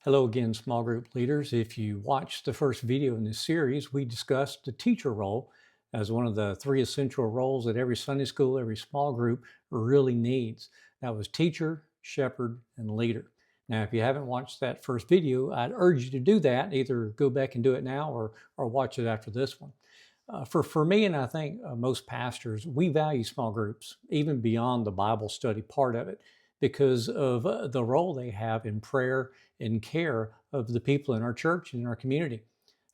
Hello again, small group leaders. If you watched the first video in this series, we discussed the teacher role as one of the three essential roles that every Sunday school, every small group really needs. That was teacher, shepherd, and leader. Now, if you haven't watched that first video, I'd urge you to do that. Either go back and do it now or watch it after this one. For me, and I think most pastors, we value small groups, even beyond the Bible study part of it, because of the role they have in prayer and care of the people in our church and in our community.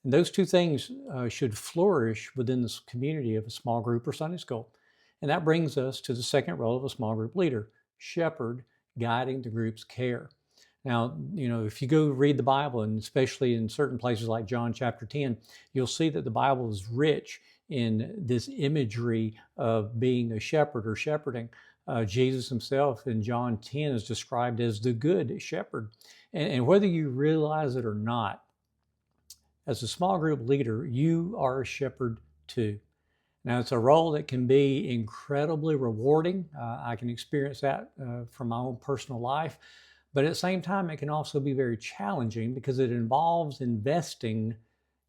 And those two things should flourish within this community of a small group or Sunday school. And that brings us to the second role of a small group leader, shepherd, guiding the group's care. Now, if you go read the Bible, and especially in certain places like John chapter 10, you'll see that the Bible is rich in this imagery of being a shepherd or shepherding. Jesus himself in John 10 is described as the good shepherd. And whether you realize it or not, as a small group leader, you are a shepherd too. Now, it's a role that can be incredibly rewarding. I can experience that from my own personal life. But at the same time, it can also be very challenging because it involves investing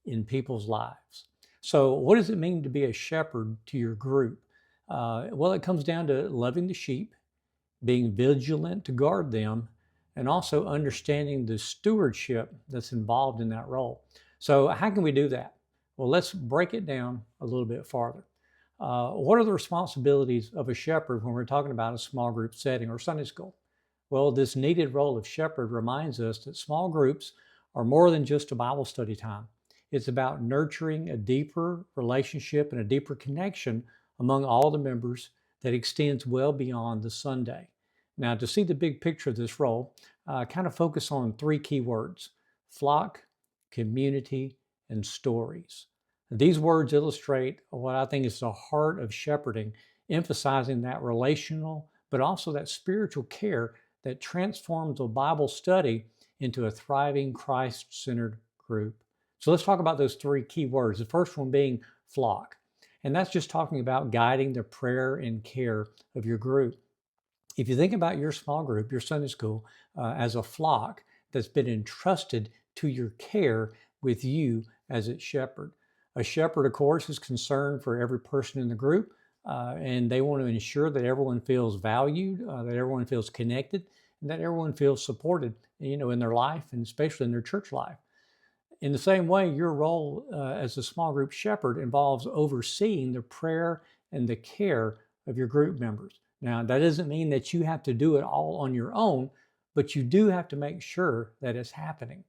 in people's lives. So, what does it mean to be a shepherd to your group? Well, it comes down to loving the sheep, being vigilant to guard them, and also understanding the stewardship that's involved in that role. So, how can we do that? Well, let's break it down a little bit farther. What are the responsibilities of a shepherd when we're talking about a small group setting or Sunday school? Well, this needed role of shepherd reminds us that small groups are more than just a Bible study time. It's about nurturing a deeper relationship and a deeper connection among all the members that extends well beyond the Sunday. Now, to see the big picture of this role, kind of focus on three key words: flock, community, and stories. These words illustrate what I think is the heart of shepherding, emphasizing that relational, but also that spiritual care that transforms a Bible study into a thriving Christ centered group. So let's talk about those three key words. The first one being flock. And that's just talking about guiding the prayer and care of your group. If you think about your small group, your Sunday school, as a flock that's been entrusted to your care with you as its shepherd. A shepherd, of course, is concerned for every person in the group, and they want to ensure that everyone feels valued, that everyone feels connected, and that everyone feels supported, in their life and especially in their church life. In the same way, your role as a small group shepherd involves overseeing the prayer and the care of your group members. Now, that doesn't mean that you have to do it all on your own, but you do have to make sure that it's happening.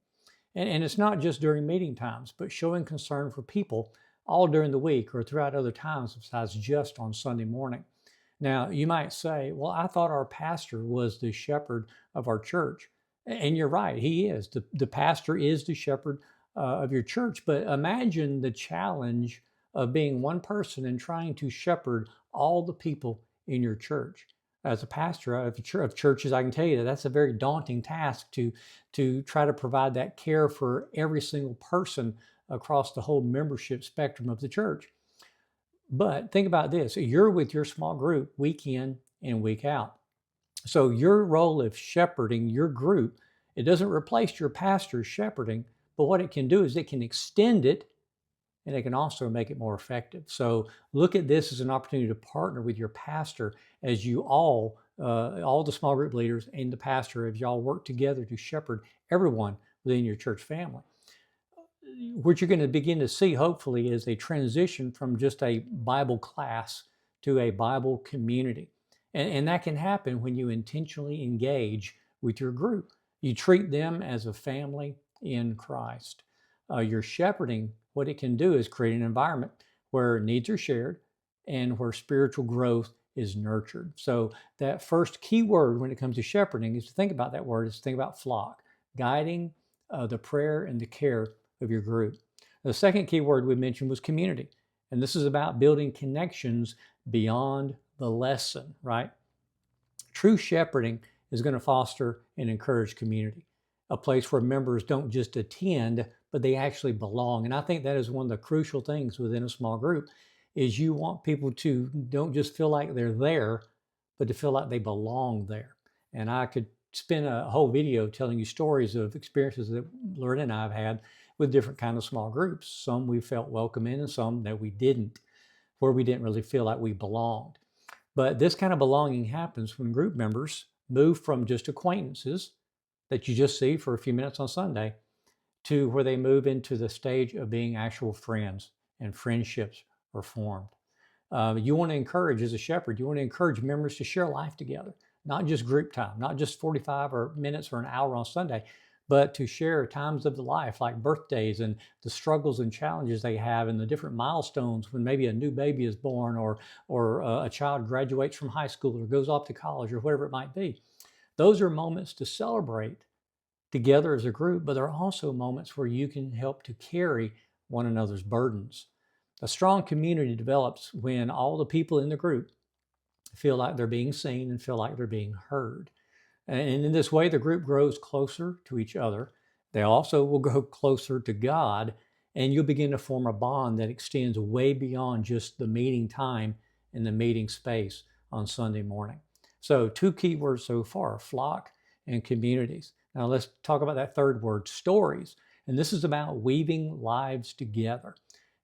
And it's not just during meeting times, but showing concern for people all during the week or throughout other times besides just on Sunday morning. Now, you might say, well, I thought our pastor was the shepherd of our church. And you're right, he is. The pastor is the shepherd of your church. But imagine the challenge of being one person and trying to shepherd all the people in your church. As a pastor of churches, I can tell you that that's a very daunting task to try to provide that care for every single person across the whole membership spectrum of the church. But think about this: you're with your small group week in and week out. So your role of shepherding your group, it doesn't replace your pastor's shepherding, but what it can do is it can extend it and it can also make it more effective. So look at this as an opportunity to partner with your pastor as you all the small group leaders and the pastor, as y'all work together to shepherd everyone within your church family. What you're going to begin to see, hopefully, is a transition from just a Bible class to a Bible community. And that can happen when you intentionally engage with your group. You treat them as a family in Christ. Your shepherding, what it can do is create an environment where needs are shared and where spiritual growth is nurtured. So that first key word when it comes to shepherding is to think about that word, is to think about flock, guiding the prayer and the care of your group. The second key word we mentioned was community. And this is about building connections beyond the lesson, right? True shepherding is going to foster and encourage community, a place where members don't just attend, but they actually belong. And I think that is one of the crucial things within a small group is you want people to don't just feel like they're there, but to feel like they belong there. And I could spend a whole video telling you stories of experiences that Loretta and I have had with different kind of small groups. Some we felt welcome in and some that we didn't, where we didn't really feel like we belonged. But this kind of belonging happens when group members move from just acquaintances that you just see for a few minutes on Sunday to where they move into the stage of being actual friends and friendships are formed. You want to encourage, as a shepherd, you want to encourage members to share life together, not just group time, not just 45 or minutes or an hour on Sunday, but to share times of the life like birthdays and the struggles and challenges they have and the different milestones when maybe a new baby is born or a child graduates from high school or goes off to college or whatever it might be. Those are moments to celebrate together as a group, but there are also moments where you can help to carry one another's burdens. A strong community develops when all the people in the group feel like they're being seen and feel like they're being heard. And in this way, the group grows closer to each other. They also will grow closer to God, and you'll begin to form a bond that extends way beyond just the meeting time and the meeting space on Sunday morning. So, two key words so far: flock and communities. Now, let's talk about that third word, stories. And this is about weaving lives together.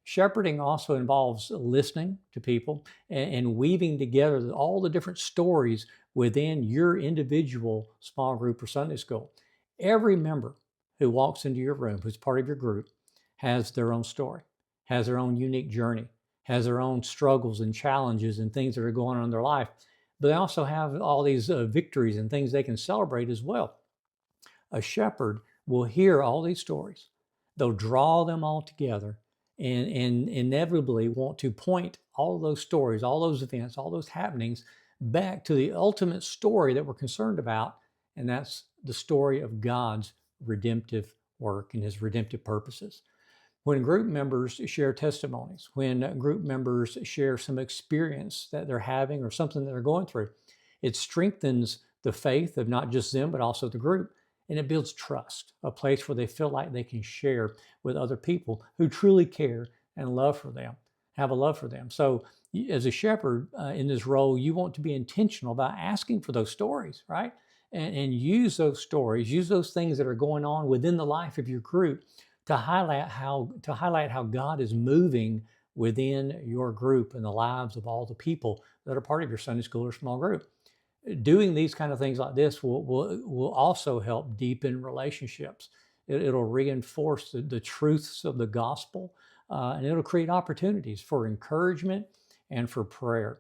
Shepherding also involves listening to people and weaving together all the different stories within your individual small group or Sunday school. Every member who walks into your room, who's part of your group, has their own story, has their own unique journey, has their own struggles and challenges and things that are going on in their life. But they also have all these victories and things they can celebrate as well. A shepherd will hear all these stories, they'll draw them all together and inevitably want to point all those stories, all those events, all those happenings back to the ultimate story that we're concerned about, and that's the story of God's redemptive work and his redemptive purposes. When group members share testimonies, when group members share some experience that they're having or something that they're going through, it strengthens the faith of not just them, but also the group. And it builds trust, a place where they feel like they can share with other people who truly care and love for them, have a love for them. So, as a shepherd in this role, you want to be intentional about asking for those stories, right? And use those stories, use those things that are going on within the life of your group to highlight how God is moving within your group and the lives of all the people that are part of your Sunday school or small group. Doing these kind of things like this will also help deepen relationships. It'll reinforce the truths of the gospel, and it'll create opportunities for encouragement and for prayer.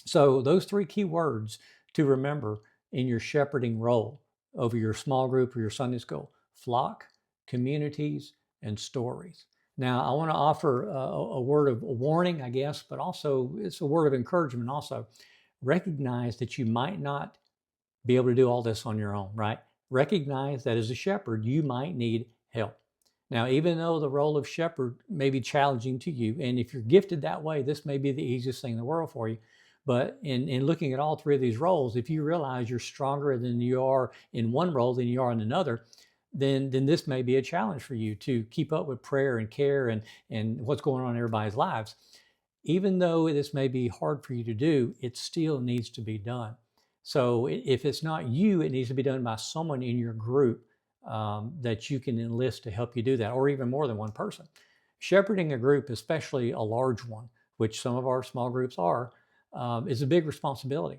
So, those three key words to remember in your shepherding role over your small group or your Sunday school: flock, communities, and stories. Now, I want to offer a word of warning, I guess, but also it's a word of encouragement also. Recognize that you might not be able to do all this on your own, right? Recognize that as a shepherd, you might need help. Now, even though the role of shepherd may be challenging to you, and if you're gifted that way, this may be the easiest thing in the world for you. But in looking at all three of these roles, if you realize you're stronger than you are in one role than you are in another, then this may be a challenge for you to keep up with prayer and care and what's going on in everybody's lives. Even though this may be hard for you to do, it still needs to be done. So if it's not you, it needs to be done by someone in your group that you can enlist to help you do that, or even more than one person. Shepherding a group, especially a large one, which some of our small groups are, is a big responsibility.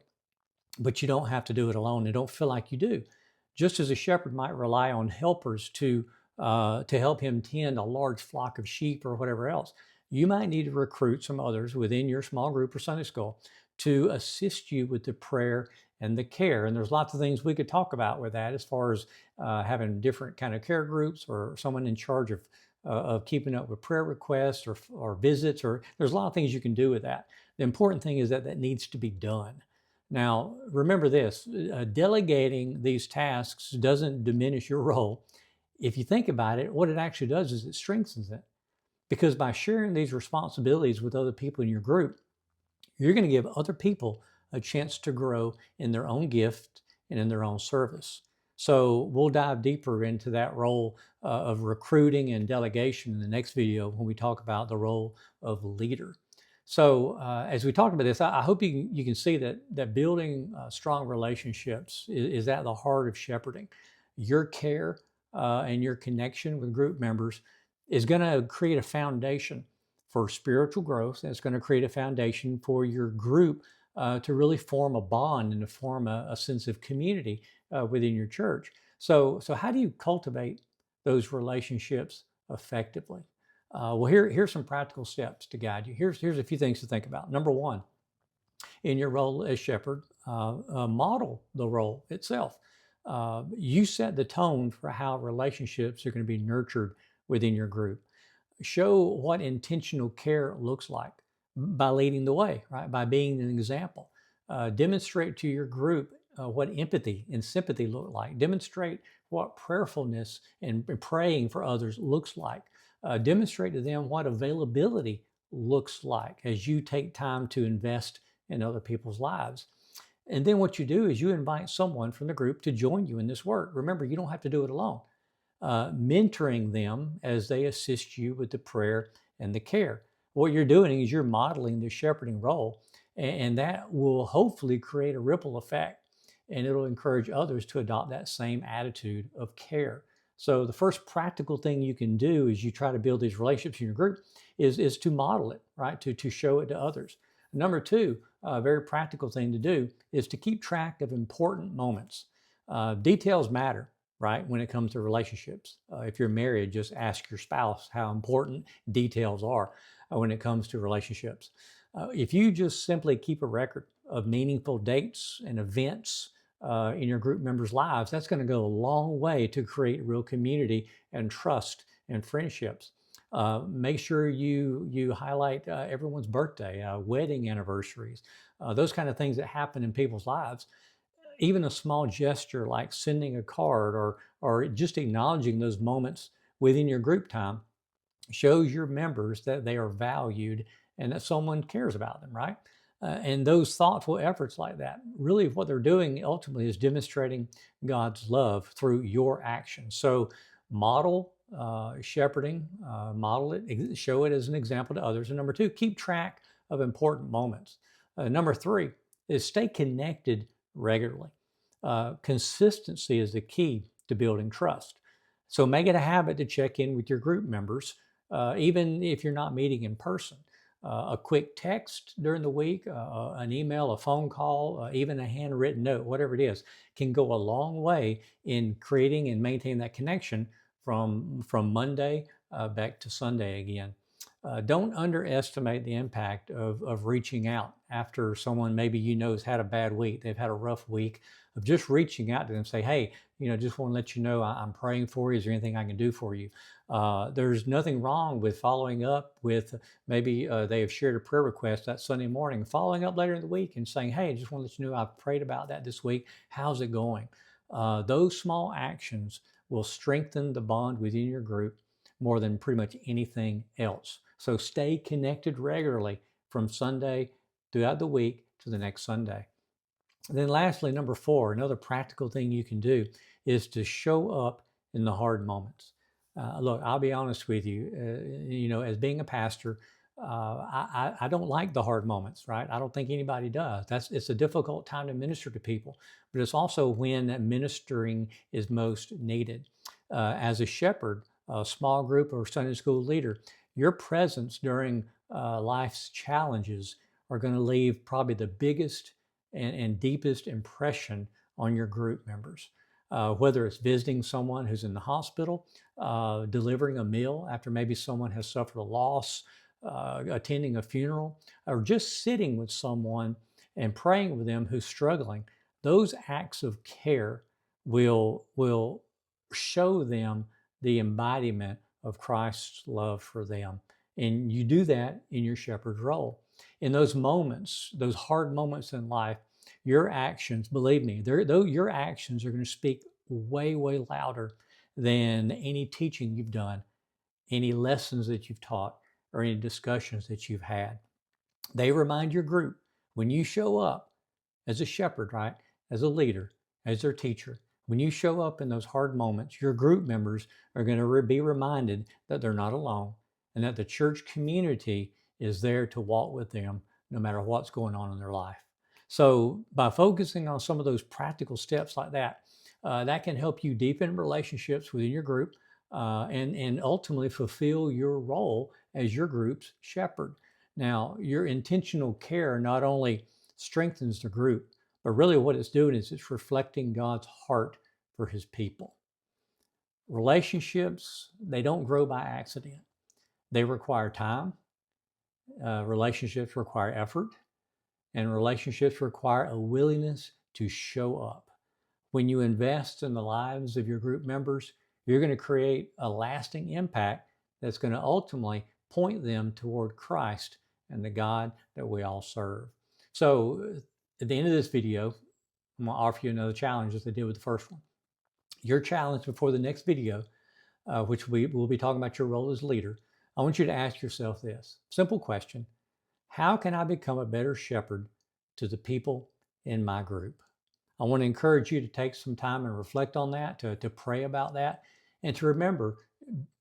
But you don't have to do it alone, and don't feel like you do. Just as a shepherd might rely on helpers to help him tend a large flock of sheep or whatever else, you might need to recruit some others within your small group or Sunday school to assist you with the prayer and the care. And there's lots of things we could talk about with that, as far as having different kind of care groups or someone in charge of keeping up with prayer requests or visits, or there's a lot of things you can do with that. The important thing is that that needs to be done. Now, remember this: delegating these tasks doesn't diminish your role. If you think about it, what it actually does is it strengthens it. Because by sharing these responsibilities with other people in your group, you're going to give other people a chance to grow in their own gift and in their own service. So we'll dive deeper into that role of recruiting and delegation in the next video when we talk about the role of leader. So as we talked about this, I hope you can see that building strong relationships is at the heart of shepherding. Your care and your connection with group members is going to create a foundation for spiritual growth. And it's going to create a foundation for your group to really form a bond and to form a sense of community within your church. So how do you cultivate those relationships effectively? Well, here's some practical steps to guide you. Here's a few things to think about. Number one, in your role as shepherd, model the role itself. You set the tone for how relationships are going to be nurtured within your group. Show what intentional care looks like by leading the way, right? By being an example. Demonstrate to your group what empathy and sympathy look like. Demonstrate what prayerfulness and praying for others looks like. Demonstrate to them what availability looks like as you take time to invest in other people's lives. And then what you do is you invite someone from the group to join you in this work. Remember, you don't have to do it alone. Mentoring them as they assist you with the prayer and the care. What you're doing is you're modeling the shepherding role, and that will hopefully create a ripple effect, and it'll encourage others to adopt that same attitude of care. So the first practical thing you can do as you try to build these relationships in your group is to model it, right? To show it to others. Number two, a very practical thing to do is to keep track of important moments. Details matter, right? When it comes to relationships. If you're married, just ask your spouse how important details are when it comes to relationships. If you just simply keep a record of meaningful dates and events in your group members' lives, that's going to go a long way to create real community and trust and friendships. Make sure you highlight everyone's birthday, wedding anniversaries, those kind of things that happen in people's lives. Even a small gesture like sending a card or just acknowledging those moments within your group time shows your members that they are valued and that someone cares about them, right? And those thoughtful efforts like that, really what they're doing ultimately is demonstrating God's love through your actions. So model shepherding, model it, show it as an example to others. And number two, keep track of important moments. Number three is stay connected regularly. Consistency is the key to building trust. So make it a habit to check in with your group members, even if you're not meeting in person. A quick text during the week, an email, a phone call, even a handwritten note, whatever it is, can go a long way in creating and maintaining that connection from Monday back to Sunday again. Don't underestimate the impact of reaching out after someone maybe you know has had a bad week, they've had a rough week, of just reaching out to them, say, hey, just want to let you know I'm praying for you. Is there anything I can do for you? There's nothing wrong with following up with maybe they have shared a prayer request that Sunday morning, following up later in the week and saying, hey, I just want to let you know I've prayed about that this week. How's it going? Those small actions will strengthen the bond within your group more than pretty much anything else. So stay connected regularly from Sunday throughout the week to the next Sunday. And then lastly, number four, another practical thing you can do is to show up in the hard moments. Look, I'll be honest with you, as being a pastor, I don't like the hard moments, right? I don't think anybody does. It's a difficult time to minister to people, but it's also when ministering is most needed. As a shepherd, a small group or Sunday school leader, your presence during life's challenges are going to leave probably the biggest and deepest impression on your group members. Whether it's visiting someone who's in the hospital, delivering a meal after maybe someone has suffered a loss, attending a funeral, or just sitting with someone and praying with them who's struggling, those acts of care will show them the embodiment of Christ's love for them. And you do that in your shepherd's role. In those moments, those hard moments in life, your actions, believe me, though your actions are going to speak way, way louder than any teaching you've done, any lessons that you've taught, or any discussions that you've had. They remind your group when you show up as a shepherd, right? As a leader, as their teacher, when you show up in those hard moments, your group members are going to be reminded that they're not alone and that the church community is there to walk with them no matter what's going on in their life. So, by focusing on some of those practical steps like that, that can help you deepen relationships within your group and ultimately fulfill your role as your group's shepherd. Now, your intentional care not only strengthens the group, but really what it's doing is it's reflecting God's heart for his people. Relationships, they don't grow by accident. They require time. Relationships require effort, and relationships require a willingness to show up. When you invest in the lives of your group members, you're going to create a lasting impact that's going to ultimately point them toward Christ and the God that we all serve. So, at the end of this video, I'm going to offer you another challenge as I did with the first one. Your challenge before the next video, which we will be talking about your role as leader, I want you to ask yourself this simple question: how can I become a better shepherd to the people in my group? I want to encourage you to take some time and reflect on that, to pray about that, and to remember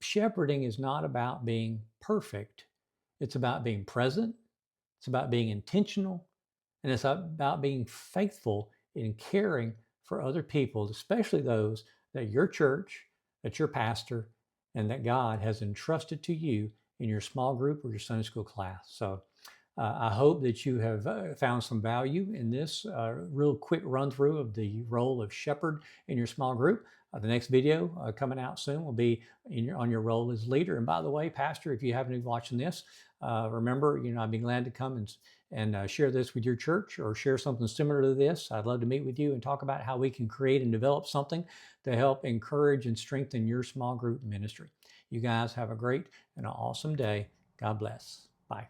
shepherding is not about being perfect. It's about being present, it's about being intentional, and it's about being faithful in caring for other people, especially those that your church, that your pastor, and that God has entrusted to you in your small group or your Sunday school class. So I hope that you have found some value in this real quick run through of the role of shepherd in your small group. The next video coming out soon will be on your role as leader. And by the way, Pastor, if you haven't been watching this, remember, I'd be glad to come and share this with your church or share something similar to this. I'd love to meet with you and talk about how we can create and develop something to help encourage and strengthen your small group ministry. You guys have a great and an awesome day. God bless. Bye.